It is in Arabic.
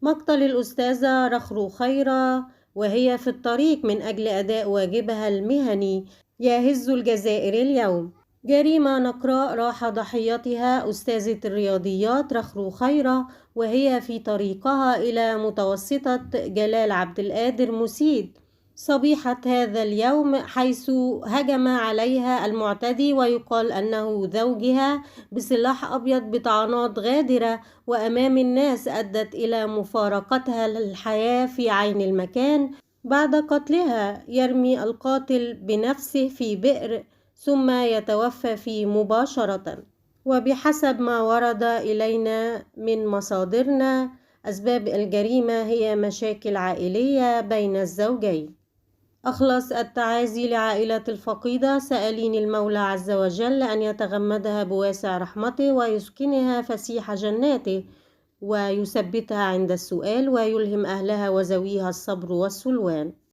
مقتل الأستاذة رخرو خيرة وهي في الطريق من أجل أداء واجبها المهني يهز الجزائر اليوم. جريمة نقراء راح ضحيتها أستاذة الرياضيات رخرو خيرة وهي في طريقها إلى متوسطة جلال عبد القادر مسيد صبيحة هذا اليوم، حيث هجم عليها المعتدي ويقال أنه زوجها بسلاح أبيض بطعنات غادرة، وأمام الناس أدت إلى مفارقتها للحياة في عين المكان بعد قتلها. يرمي القاتل بنفسه في بئر ثم يتوفى فيه مباشرة. وبحسب ما ورد إلينا من مصادرنا، أسباب الجريمة هي مشاكل عائلية بين الزوجين. أخلص التعازي لعائلة الفقيدة، سائلين المولى عز وجل أن يتغمدها بواسع رحمته ويسكنها فسيح جناته ويثبتها عند السؤال ويلهم أهلها وذويها الصبر والسلوان.